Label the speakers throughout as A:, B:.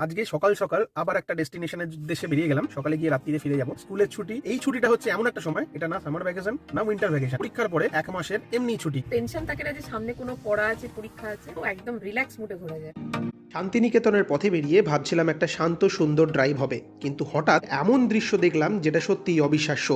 A: আজকে সকাল সকাল আবার একটা ডেস্টিনেশনের উদ্দেশ্যে বেরিয়ে গেলাম। সকালে গিয়ে রাত্রিরে ফিরে যাবো। স্কুলের ছুটি, এই ছুটিটা হচ্ছে এমন একটা সময়, এটা না সামার ভ্যাকেশন না উইন্টার ভ্যাকেশন, পরীক্ষার পরে এক মাসের এমনি ছুটি।
B: টেনশন থাকে না যে সামনে কোনো পড়া আছে, পরীক্ষা আছে, তো একদম রিল্যাক্স মুডে ঘোরা যায়।
C: শান্তিনিকেতনের পথে বেরিয়ে ভাবছিলাম একটা শান্ত সুন্দর ড্রাইভ হবে, কিন্তু হঠাৎ এমন দৃশ্য দেখলাম যেটা সত্যিই অবিশ্বাস্য।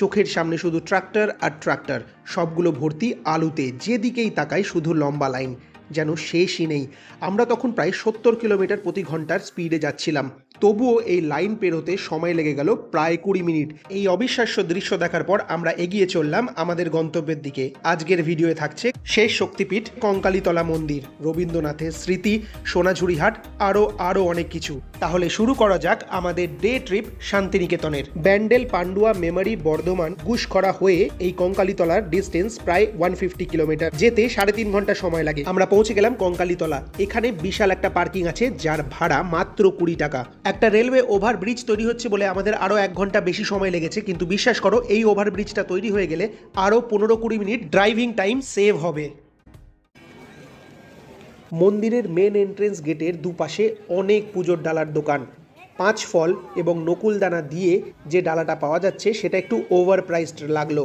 C: চোখের সামনে শুধু ট্রাক্টর আর ট্রাক্টর, সবগুলো ভর্তি আলুতে, যেদিকেই তাকাই শুধু লম্বা লাইন, যেন শেষই নেই। আমরা তখন প্রায় 70 কিলোমিটার প্রতি ঘন্টার স্পিডে যাচ্ছিলাম, তবুও এই লাইন পেরোতে সময় লেগে গেল প্রায় 20 মিনিট। এই অবিশ্বাস্য দৃশ্য দেখার পর আমরা এগিয়ে চললাম আমাদের গন্তব্যের দিকে। আজকের ভিডিওয়ে থাকছে শেষ শক্তিপীঠ, কঙ্কালীতলা মন্দির, রবীন্দ্রনাথের স্মৃতি, সোনাঝুরিহাট, আরও অনেক কিছু। তাহলে শুরু করা যাক আমাদের ডে ট্রিপ শান্তিনিকেতনের। ব্যান্ডেল, পান্ডুয়া, মেমারি, বর্ধমান, গুসকরা হয়ে এই কঙ্কালীতলার ডিস্টেন্স প্রায় 150 কিলোমিটার। যেতে 3.5 ঘন্টা সময় লাগে। আমরা পৌঁছে গেলাম কঙ্কালীতলা। এখানে বিশাল একটা পার্কিং আছে, যার ভাড়া মাত্র 20 টাকা। একটা রেলওয়ে ওভারব্রিজ তৈরি হচ্ছে বলে আমাদের আরো 1 ঘন্টা বেশি সময় লেগেছে, কিন্তু বিশ্বাস করো এই ওভারব্রিজটা তৈরি হয়ে গেলে আরো 15-20 মিনিট ড্রাইভিং টাইম সেভ হবে। মন্দিরের মেন এন্ট্রেন্স গেটের দুপাশে অনেক পুজোর ডালার দোকান। 5 ফল এবং নকুলদানা দিয়ে যে ডালাটা পাওয়া যাচ্ছে সেটা একটু ওভার প্রাইসড লাগলো।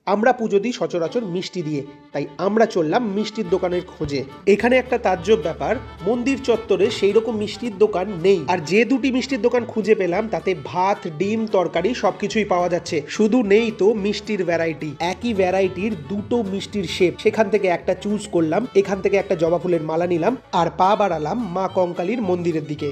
C: আমরা পুজো দিই সচরাচর মিষ্টি দিয়ে, তাই আমরা চললাম মিষ্টির দোকানের খোঁজে। এখানে একটা তাজ্জব ব্যাপার, মন্দির চত্বরে সেই রকম মিষ্টির দোকান নেই, আর যে দুটি মিষ্টির দোকান খুঁজে পেলাম তাতে ভাত, ডিম, তরকারি সবকিছুই পাওয়া যাচ্ছে। শুধু নেই তো মিষ্টির ভ্যারাইটি, একই ভ্যারাইটির দুটো মিষ্টির শেপ। সেখান থেকে একটা চুজ করলাম, এখান থেকে একটা জবা ফুলের মালা নিলাম, আর পা বাড়ালাম মা কঙ্কালীর মন্দিরের দিকে।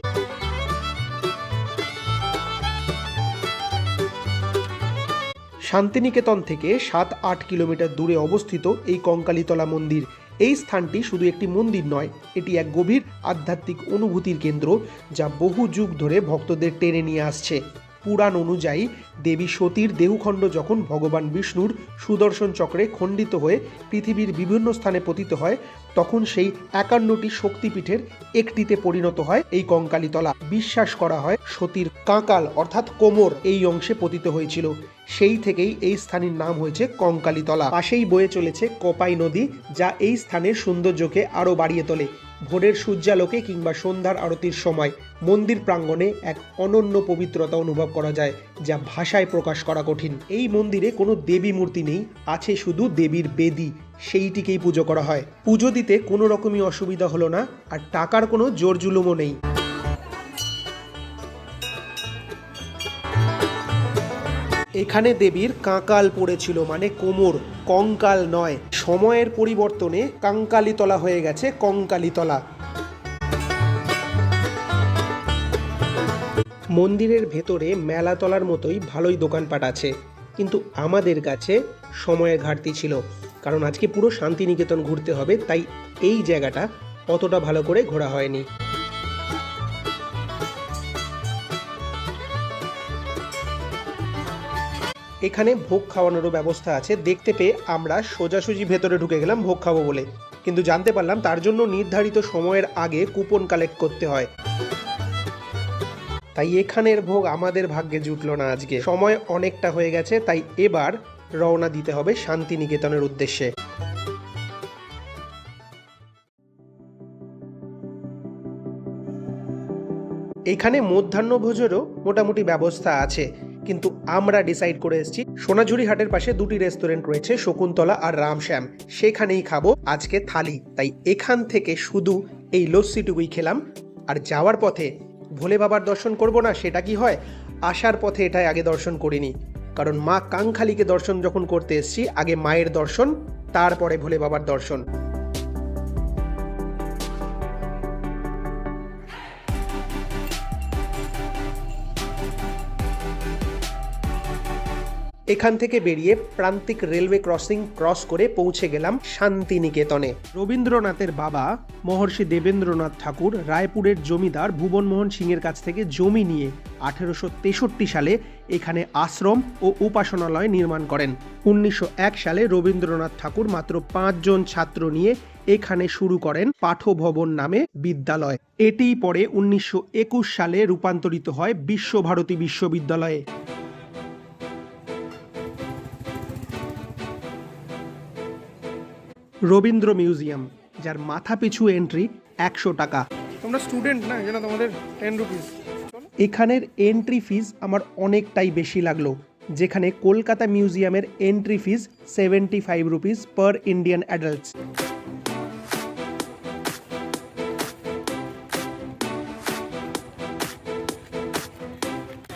C: শান্তিনিকেতন থেকে 7-8 কিলোমিটার দূরে অবস্থিত এই কঙ্কালীতলা মন্দির। এই স্থানটি শুধু একটি মন্দির নয়, এটি এক গভীর আধ্যাত্মিক অনুভূতির কেন্দ্র, যা বহু যুগ ধরে ভক্তদের টেনে নিয়ে আসছে। পুরাণ অনুযায়ী দেবী সতীর দেহখণ্ড যখন ভগবান বিষ্ণুর সুদর্শন চক্রে খণ্ডিত হয়ে পৃথিবীর বিভিন্ন স্থানে পতিত হয়, তখন সেই 51টি শক্তিপীঠের একটিতে পরিণত হয় এই কঙ্কালীতলা। বিশ্বাস করা হয় সতীর কাঁকাল অর্থাৎ কোমর এই অংশে পতিত হয়েছিল। সেই থেকেই এই স্থানের নাম হয়েছে কঙ্কালীতলা। পাশেই বয়ে চলেছে কোপাই নদী, যা এই স্থানের সৌন্দর্যকে আরও বাড়িয়ে তোলে। ভোরের সূর্যালোকে কিংবা সন্ধ্যার আরতির সময় মন্দির প্রাঙ্গণে এক অনন্য পবিত্রতা অনুভব করা যায়, যা ভাষায় প্রকাশ করা কঠিন। এই মন্দিরে কোনো দেবী মূর্তি নেই, আছে শুধু দেবীর বেদী, সেইটিকেই পুজো করা হয়। পুজো দিতে কোনো রকমই অসুবিধা হলো না, আর টাকার কোনো জোর জুলুমও নেই। এখানে দেবীর কাঁকাল পড়েছিল, মানে কোমর, কঙ্কাল নয়। সময়ের পরিবর্তনে কঙ্কালীতলা হয়ে গেছে কঙ্কালীতলা। মন্দিরের ভেতরে মেলাতলার মতোই ভালোই দোকানপাট আছে, কিন্তু আমাদের কাছে সময়ের ঘাটতি ছিল, কারণ আজকে পুরো শান্তিনিকেতন ঘুরতে হবে, তাই এই জায়গাটা অতটা ভালো করে ঘোরা হয়নি। এখানে ভোগ খাওয়ানোরও ব্যবস্থা আছে। দেখতে পেয়ে আমরা সোজাসুজি ভেতরে ঢুকে গেলাম ভোগ খাবো বলে, কিন্তু জানতে পারলাম তার জন্য নির্ধারিত সময়ের আগে কুপন কালেক্ট করতে হয়। তাই এখানের ভোগ আমাদের ভাগ্যে জুটলো না আজকে। সময় অনেকটা হয়ে গেছে, তাই এবার রওনা দিতে হবে শান্তিনিকেতনের উদ্দেশ্যে। এখানে মধ্যাহ্নভোজেরও মোটামুটি ব্যবস্থা আছে, কিন্তু আমরা ডিসাইড করে এসেছি সোনাঝুরিহাটের পাশে দুটি রেস্টুরেন্ট রয়েছে, শকুন্তলা আর রামশ্যাম, সেখানেই খাবো আজকে থালি। তাই এখান থেকে শুধু এই লস্যিটুকুই খেলাম। আর যাওয়ার পথে ভোলে বাবার দর্শন করব না সেটা কি হয়, আসার পথে এটাই আগে দর্শন করিনি, কারণ মা কাঙ্কালীকে দর্শন যখন করতে এসেছি, আগে মায়ের দর্শন, তারপরে ভোলে বাবার দর্শন। এখান থেকে বেরিয়ে প্রান্তিক রেলওয়ে ক্রস করে পৌঁছে গেলাম শান্তিনিকেতনে। রবীন্দ্রনাথের বাবা মহর্ষি দেবেন্দ্রনাথ ঠাকুর রায়পুরের জমিদার ভুবনমোহন সিংয়ের কাছ থেকে জমি নিয়ে 1863 সালে এখানে আশ্রম ও উপাসনালয় নির্মাণ করেন। 1901 সালে রবীন্দ্রনাথ ঠাকুর মাত্র 5 জন ছাত্র নিয়ে এখানে শুরু করেন পাঠভবন নামে বিদ্যালয়। এটিই পরে 1921 সালে রূপান্তরিত হয় বিশ্বভারতী বিশ্ববিদ্যালয়ে। রবীন্দ্র মিউজিয়াম যার মাথা পিছু এন্ট্রি 100 টাকা।
A: তোমরা স্টুডেন্ট না, যেন তোমাদের 10 রুপিস।
C: এখানের এন্ট্রি ফিস আমার অনেকটাই বেশি লাগলো, যেখানে কলকাতা মিউজিয়ামের entry fees 75 rupees per Indian adults.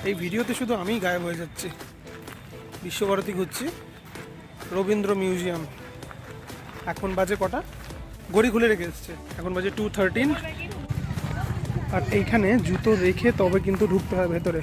A: এই ভিডিওতে শুধু আমিই গায়েব হয়ে যাচ্ছি। বিশ্বভারতী ঘুরছি, রবীন্দ্র মিউজিয়াম। এখন বাজে কটা? ঘড়ি খুলে রেখে এসছে, এখন বাজে 2:13। আর এইখানে জুতো রেখে তবে কিন্তু ঢুকতে হয় ভেতরে।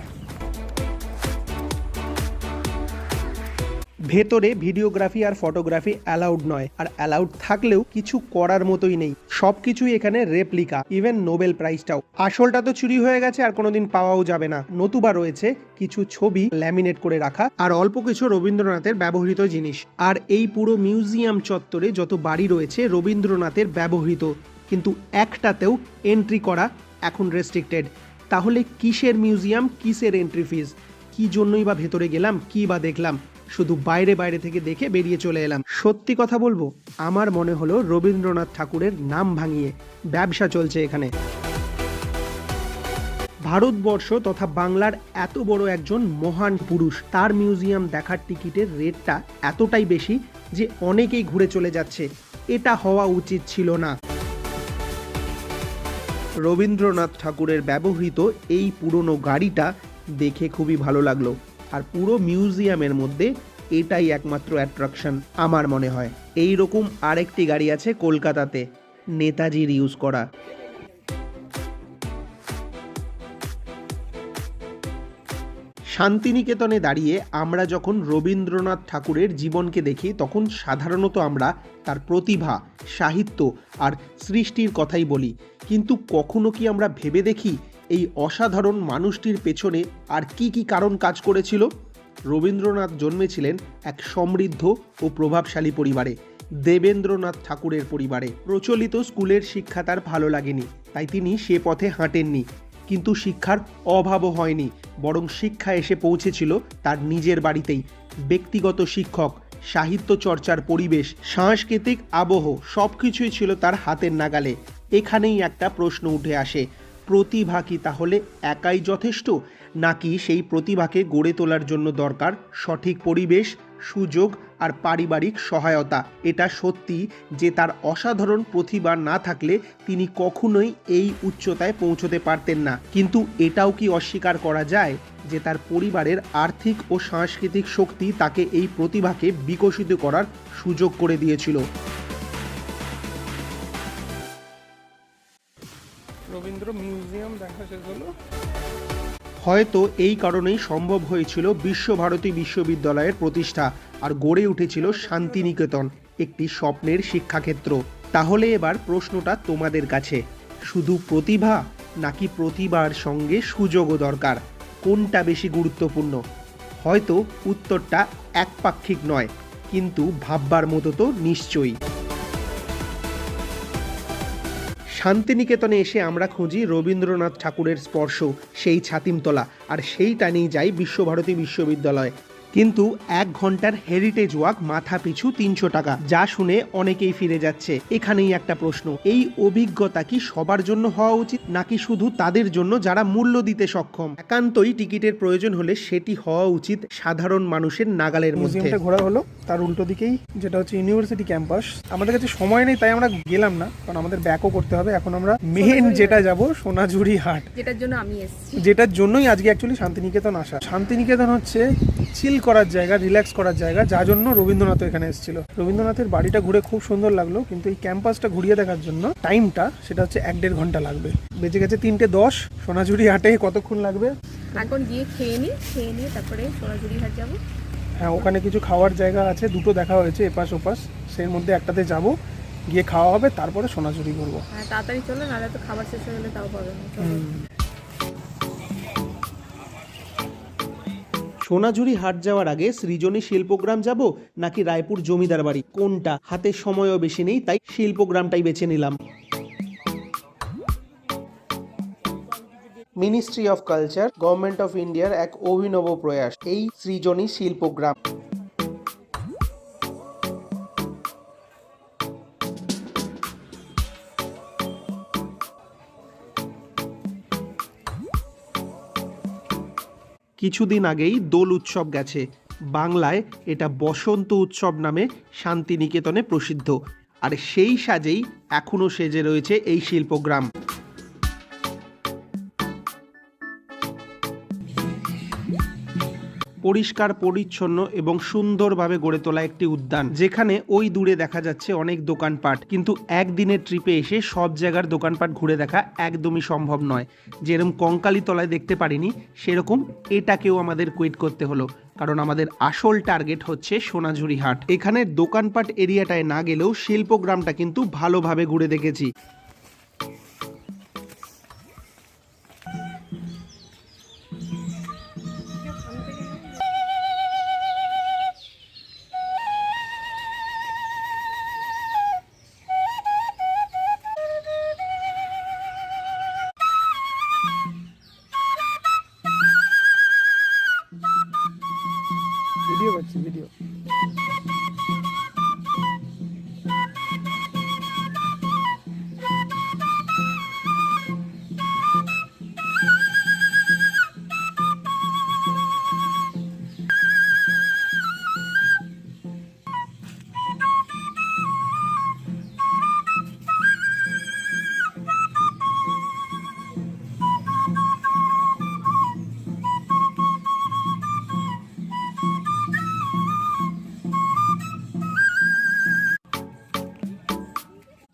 C: ভেতরে ভিডিওগ্রাফি আর ফটোগ্রাফি অ্যালাউড নয়, আর অ্যালাউড থাকলেও কিছু করার মতোই নেই। সবকিছুই এখানে রেপ্লিকা, ইভেন নোবেল প্রাইজটাও। আসলটা তো চুরি হয়ে গেছে আর কোনোদিন পাওয়াও যাবে না। নতুবা রয়েছে কিছু ছবি ল্যামিনেট করে রাখা আর অল্প কিছু রবীন্দ্রনাথের ব্যবহৃত জিনিস। আর এই পুরো মিউজিয়াম চত্বরে যত বাড়ি রয়েছে রবীন্দ্রনাথের ব্যবহৃত, কিন্তু একটাতেও এন্ট্রি করা এখন রেস্ট্রিক্টেড। তাহলে কিসের মিউজিয়াম, কিসের এন্ট্রি ফিজ? কি জন্যই বা ভেতরে গেলাম, কি বা দেখলাম? শুধু বাইরে বাইরে থেকে দেখে বেরিয়ে চলে এলাম। সত্যি কথা বলবো, আমার মনে হলো রবীন্দ্রনাথ ঠাকুরের নাম ভাঙিয়ে ব্যবসা চলছে এখানে। ভারতবর্ষ তথা বাংলার এত বড় একজন মহান পুরুষ, তার মিউজিয়াম দেখার টিকিটের রেটটা এতটাই বেশি যে অনেকেই ঘুরে চলে যাচ্ছে। এটা হওয়া উচিত ছিল না। রবীন্দ্রনাথ ঠাকুরের ব্যবহৃত এই পুরনো গাড়িটা দেখে খুবই ভালো লাগলো। আর পুরো মিউজিয়ামের মধ্যে এটাই একমাত্র অ্যাট্রাকশন আমার মনে হয়। এই রকম আরেকটি গাড়ি আছে কলকাতাতে, নেতাজির ইউজ করা। শান্তিনিকেতনে দাঁড়িয়ে আমরা যখন রবীন্দ্রনাথ ঠাকুরের জীবনকে দেখি, তখন সাধারণত আমরা তার প্রতিভা, সাহিত্য আর সৃষ্টির কথাই বলি। কিন্তু কখনো কি আমরা ভেবে দেখি এই অসাধারণ মানুষটির পেছনে আর কি কি কারণ কাজ করেছিল? রবীন্দ্রনাথ জন্মেছিলেন এক সমৃদ্ধ ও প্রভাবশালী পরিবারে, দেবেন্দ্রনাথ ঠাকুরের পরিবারে। প্রচলিত স্কুলের শিক্ষা তার ভালো লাগেনি, তাই তিনি সে পথে হাঁটেননি। কিন্তু শিক্ষার অভাবও হয়নি, বরং শিক্ষা এসে পৌঁছেছিল তার নিজের বাড়িতেই। ব্যক্তিগত শিক্ষক, সাহিত্য চর্চার পরিবেশ, সাংস্কৃতিক আবহ সবকিছুই ছিল তার হাতের নাগালে। এখানেই একটা প্রশ্ন উঠে আসে, প্রতিভা কি তাহলে একাই যথেষ্ট, নাকি সেই প্রতিভাকে গড়ে তোলার জন্য দরকার সঠিক পরিবেশ, সুযোগ আর পারিবারিক সহায়তা? এটা সত্যি যে তার অসাধারণ প্রতিভা না থাকলে তিনি কখনোই এই উচ্চতায় পৌঁছতে পারতেন না। কিন্তু এটাও কি অস্বীকার করা যায় যে তার পরিবারের আর্থিক ও সাংস্কৃতিক শক্তি তাকে এই প্রতিভাকে বিকশিত করার সুযোগ করে দিয়েছিল?
A: রবীন্দ্র মিউজিয়াম দেখা শেষ হলো।
C: হয়তো এই কারণেই সম্ভব হয়েছিল বিশ্বভারতী বিশ্ববিদ্যালয়ের প্রতিষ্ঠা আর গড়ে উঠেছিল শান্তিনিকেতন, একটি স্বপ্নের শিক্ষাক্ষেত্র। তাহলে এবার প্রশ্নটা তোমাদের কাছে, শুধু প্রতিভা নাকি প্রতিভার সঙ্গে সুযোগও দরকার? কোনটা বেশি গুরুত্বপূর্ণ? হয়তো উত্তরটা একপাক্ষিক নয়, কিন্তু ভাববার মতো তো নিশ্চয়ই। শান্তিনিকেতনে এসে আমরা খুঁজি রবীন্দ্রনাথ ঠাকুরের স্পর্শ, সেই ছাতিমতলা, আর সেইটা নিয়ে যাই বিশ্বভারতী বিশ্ববিদ্যালয়। কিন্তু 1 ঘন্টার হেরিটেজ ওয়াক মাথা পিছু 300 টাকা, যা শুনে অনেকেই ফিরে যাচ্ছে। এখানেই একটা প্রশ্ন, এই অভিজ্ঞতা কি সবার জন্য হওয়া উচিত, নাকি শুধু তাদের জন্য যারা মূল্য দিতে সক্ষম? একান্তই টিকিটের প্রয়োজন হলে সেটি হওয়া উচিত সাধারণ মানুষের নাগালের মধ্যে।
A: মিউজিয়ামটা ঘোরা হলো, তার উল্টো দিকেই যেটা হচ্ছে ইউনিভার্সিটি ক্যাম্পাস। আমাদের কাছে সময় নেই তাই আমরা গেলাম না, কারণ আমাদের ব্যাকও করতে হবে। এখন আমরা মেন যেটা যাব, সোনাঝুরি হাট,
B: যেটার জন্য আমি এসেছি,
A: যেটার জন্যই আজকে অ্যাকচুয়ালি শান্তিনিকেতন আসা। শান্তিনিকেতন হচ্ছে চিল করার জায়গা, রিল্যাক্স করার জায়গা, যার জন্য রবীন্দ্রনাথ এখানে এসেছিল। রবীন্দ্রনাথের বাড়িটা ঘুরে খুব সুন্দর লাগলো, কিন্তু এই ক্যাম্পাসটা ঘুরিয়ে দেখার জন্য টাইমটা সেটা হচ্ছে 1-1.5 ঘন্টা লাগবে। বেজে গেছে 3:10। সোনাঝুরি হাটে কতক্ষণ লাগবে?
B: এখন গিয়ে খেয়ে নিয়ে তারপরে সোনাঝুরি হাট যাবো।
A: হ্যাঁ, ওখানে কিছু খাওয়ার জায়গা আছে, দুটো দেখা হয়েছে, এপাশ ওপাশ। সেই মধ্যে একটাতে যাব, গিয়ে খাওয়া হবে, তারপরে সোনাঝুরি করবো।
B: হ্যাঁ, তাড়াতাড়ি চলো, নাহলে তো খাবার শেষ হয়ে গেলে তাও পাবে না। চলো।
C: সোনাঝুরি হাট যাওয়ার আগে সৃজনী শিল্পগ্রাম যাব নাকি রায়পুর জমিদার বাড়ি, কোনটা? হাতে সময়ও বেশি নেই, তাই শিল্পগ্রামটাই বেছে নিলাম। Ministry of culture, government of ইন্ডিয়ার এক অভিনব প্রয়াস এই সৃজনী শিল্পগ্রাম। কিছুদিন আগেই দোল উৎসব গেছে, বাংলায় এটা বসন্ত উৎসব নামে শান্তিনিকেতনে প্রসিদ্ধ, আর সেই সাজেই এখনও সেজে রয়েছে এই শিল্পগ্রাম। পরিষ্কার পরিচ্ছন্ন এবং সুন্দরভাবে গড়ে তোলা একটি উদ্যান, যেখানে ওই দূরে দেখা যাচ্ছে অনেক দোকানপাট, কিন্তু একদিনের ট্রিপে এসে সব জায়গার দোকানপাট ঘুরে দেখা একদমই সম্ভব নয়। যেরকম কঙ্কালীতলায় দেখতে পারিনি, সেরকম এটাকেও আমাদের কুইট করতে হলো, কারণ আমাদের আসল টার্গেট হচ্ছে সোনাঝুরি হাট। এখানের দোকানপাট এরিয়াটায় না গেলেও শিল্পগ্রামটা কিন্তু ভালোভাবে ঘুরে দেখেছি।
A: ভিডিও করছি, ভিডিও।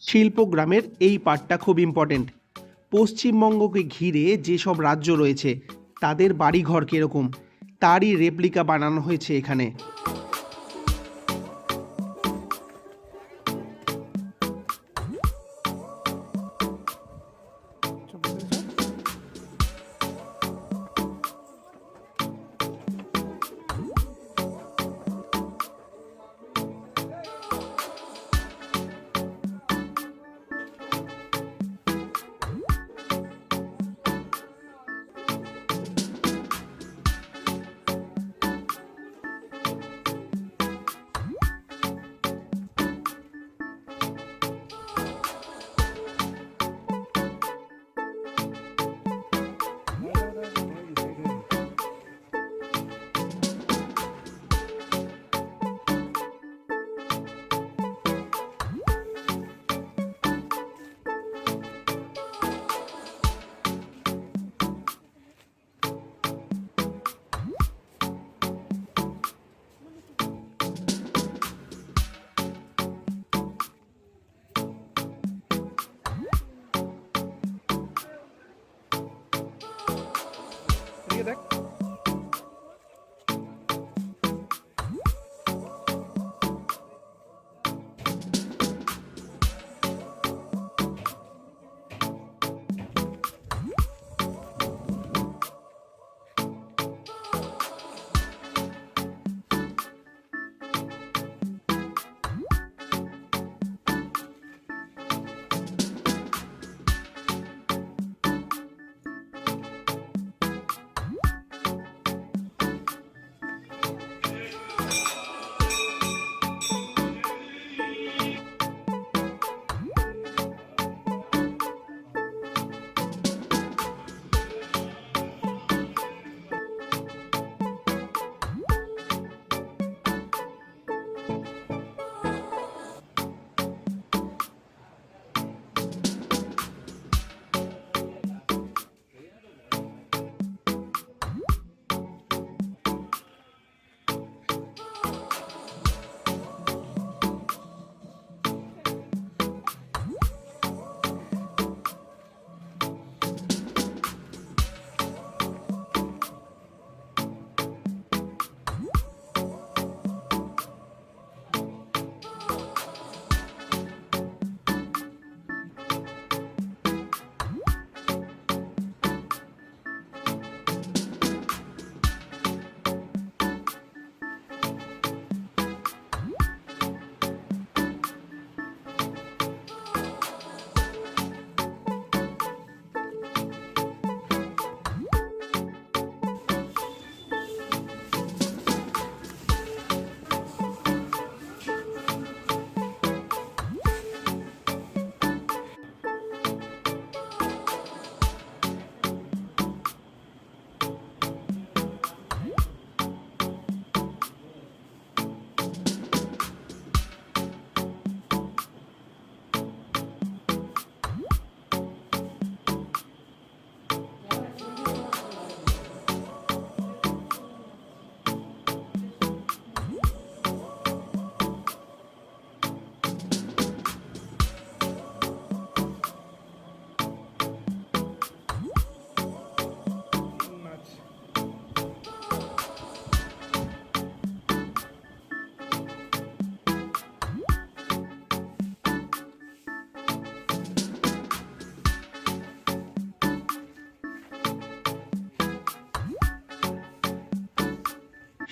C: শিল্পগ্রামের এই পার্টটা খুব ইম্পর্টেন্ট। পশ্চিমবঙ্গকে ঘিরে যেসব রাজ্য রয়েছে তাদের বাড়িঘর কীরকম, তারই রেপ্লিকা বানানো হয়েছে এখানে।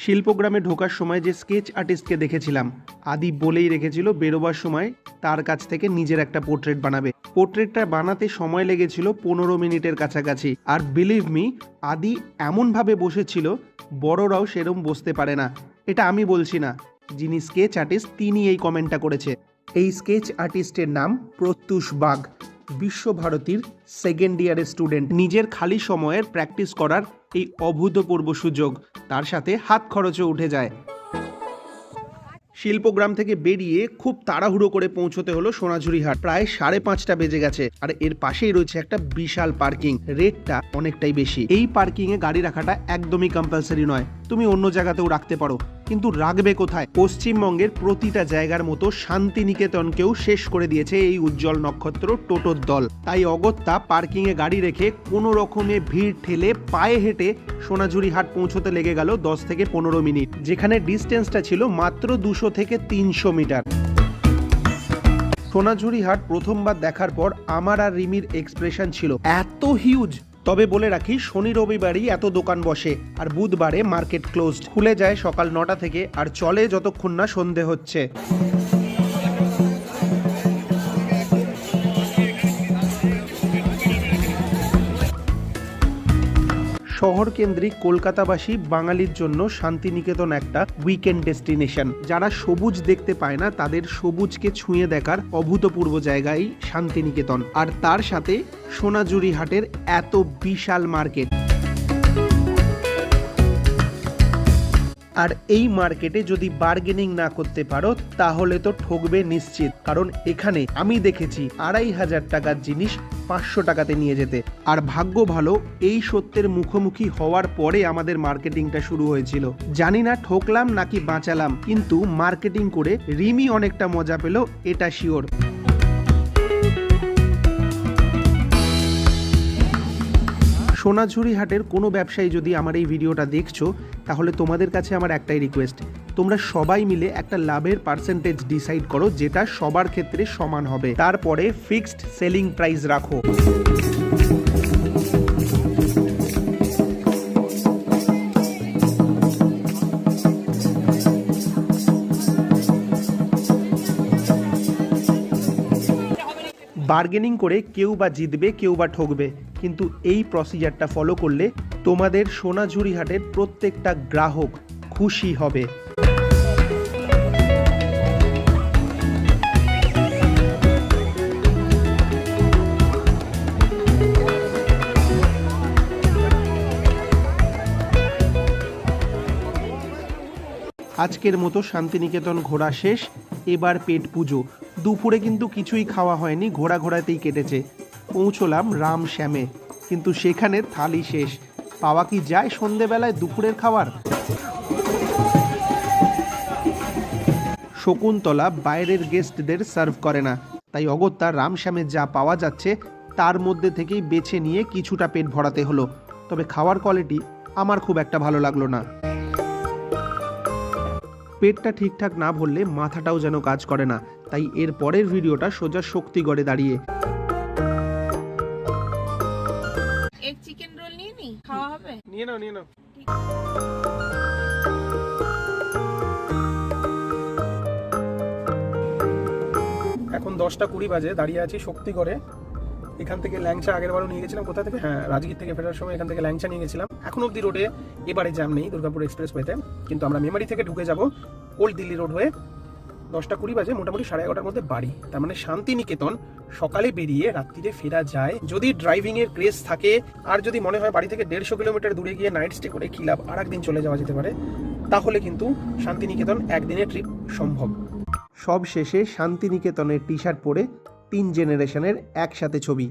C: শিল্পগ্রামে ঢোকার সময় যে স্কেচ আর্টিস্টকে দেখেছিলাম, আদি বলেই রেখেছিল বেরোবার সময় তার কাছ থেকে নিজের একটা পোর্ট্রেট বানাবে। পোর্ট্রেটটা বানাতে সময় লেগেছিল 15 মিনিটের কাছাকাছি। আর বিলিভ মি, আদি এমনভাবে বসেছিল বড়রাও সেরম বসতে পারে না। এটা আমি বলছি না, যিনি স্কেচ আর্টিস্ট তিনি এই কমেন্টটা করেছে। এই স্কেচ আর্টিস্টের নাম প্রত্যুষ বাগ, বিশ্বভারতীর সেকেন্ড ইয়ারের স্টুডেন্ট। নিজের খালি সময়ের প্র্যাকটিস করার এই অভূতপূর্ব সুযোগ, তার সাথে হাত খরচও উঠে যায়। শিল্পগ্রাম থেকে বেরিয়ে খুব তাড়াহুড়ো করে পৌঁছতে হলো সোনাঝুরিহাট। প্রায় 5:30 বেজে গেছে। আর এর পাশেই রয়েছে একটা বিশাল পার্কিং, রেটটা অনেকটাই বেশি। এই পার্কিংয়ে গাড়ি রাখাটা একদমই কম্পালসারি নয়, তুমি অন্য জায়গাতেও রাখতে পারো, কিন্তু রাখবে কোথায়? পশ্চিমবঙ্গের প্রতিটা জায়গার মতো শান্তিনিকেতনকেও শেষ করে দিয়েছে এই উজ্জ্বল নক্ষত্র টোটোর দল। তাই অগত্যা পার্কিংয়ে গাড়ি রেখে কোনো রকমে ভিড় ঠেলে পায়ে হেঁটে সোনাঝুরিহাট পৌঁছতে লেগে গেল 10 থেকে 15 মিনিট, যেখানে ডিস্টেন্সটা ছিল মাত্র 200 থেকে 300 মিটার। সোনাঝুরিহাট প্রথমবার দেখার পর আমার আর রিমির এক্সপ্রেশন ছিল এত হিউজ। তবে বলে রাখি, শনি রবিবারই এত দোকান বসে, আর বুধবারে মার্কেট ক্লোজড। খুলে যায় সকাল 9টা থেকে আর চলে যতক্ষণ না সন্ধে হচ্ছে। শহর কেন্দ্রিক কলকাতাবাসী বাঙালির জন্য শান্তিনিকেতন একটা উইকেন্ড ডেস্টিনেশন। যারা সবুজ দেখতে পায় না তাদের সবুজকে ছুঁয়ে দেখার অভূতপূর্ব জায়গায় শান্তিনিকেতন, আর তার সাথে সোনাঝুরিহাটের এত বিশাল মার্কেট। আর এই মার্কেটে যদি বার্গেনিং না করতে পারো তাহলে তো ঠকবে নিশ্চিত, কারণ এখানে আমি দেখেছি 2500 টাকার জিনিস 500 টাকাতে নিয়ে যেতে। আর ভাগ্য ভালো, এই সত্যের মুখোমুখি হওয়ার পরে আমাদের মার্কেটিংটা শুরু হয়েছিল। জানি না ঠকলাম নাকি বাঁচালাম, কিন্তু মার্কেটিং করে রিমি অনেকটা মজা পেল, এটা শিওর। সোনাঝুরিহাটের কোনো ব্যবসায়ী যদি আমার এই ভিডিওটা দেখছো, তাহলে তোমাদের কাছে আমার একটাই রিকোয়েস্ট, তোমরা সবাই মিলে একটা লাভের পার্সেন্টেজ ডিসাইড করো যেটা সবার ক্ষেত্রে সমান হবে। তারপরে ফিক্সড সেলিং প্রাইস রাখো। বার্গেনিং করে কেউ বা জিতবে কেউ বা ঠকবে, কিন্তু এই প্রসিজারটা ফলো করলে তোমাদের সোনাঝুরিহাটের প্রত্যেকটা গ্রাহক খুশি হবে। আজকের মতো শান্তিনিকেতন ঘোরা শেষ, এবার পেট পুজো। দুপুরে কিন্তু কিছুই খাওয়া হয়নি, ঘোরাতেই কেটেছে। পৌঁছলাম রাম শ্যামে, কিন্তু সেখানে থালি শেষ। পাওয়া কি যায় সন্ধেবেলায় দুপুরের খাবার? শকুন্তলা বাইরের গেস্টদের সার্ভ করে না, তাই অগত্যা রামশ্যামে যা পাওয়া যাচ্ছে তার মধ্যে থেকেই বেছে নিয়ে কিছুটা পেট ভরাতে হলো। তবে খাওয়ার কোয়ালিটি আমার খুব একটা ভালো লাগলো না। পেটটা ঠিকঠাক না ভরলে মাথাটাও যেন কাজ করে না, তাই এর পরের ভিডিওটা সোজা শক্তিগড়ে দাঁড়িয়ে।
B: এক চিকেন রোল নিয়ে নি, খাওয়া হবে?
A: নিয়ে নাও। এখন 10:20 বাজে, দাঁড়িয়ে আছি শক্তিগড়ে। এখান থেকে ল্যাংচা আগের বারও নিয়ে গেছিলাম। কোথা থেকে? হ্যাঁ, রাজগীর থেকে ফেরার সময় এখান থেকে ল্যাংচা নিয়ে গেছিলাম। এখন অব্দি রোডে এবারে জ্যাম নেই দুর্গাপুর এক্সপ্রেসওয়েতে, কিন্তু আমরা মেমারি থেকে ঢুকে যাব ওল্ড দিল্লি রোড হয়ে। 10:20 বাজে, মোটামুটি 11:30 মধ্যে বাড়ি। তার মানে শান্তিনিকেতন সকালে বেরিয়ে রাত্রিরে ফেরা যায় যদি ড্রাইভিং এর ক্রেজ থাকে। আর যদি মনে হয় বাড়ি থেকে 150 কিলোমিটার দূরে গিয়ে নাইট স্টে করে কি লাভ, আর একদিন চলে যাওয়া যেতে পারে, তাহলে কিন্তু শান্তিনিকেতন একদিনের ট্রিপ সম্ভব। সব শেষে শান্তিনিকেতনের টি শার্ট পরে 3 জেনারেশনের একসাথে ছবি।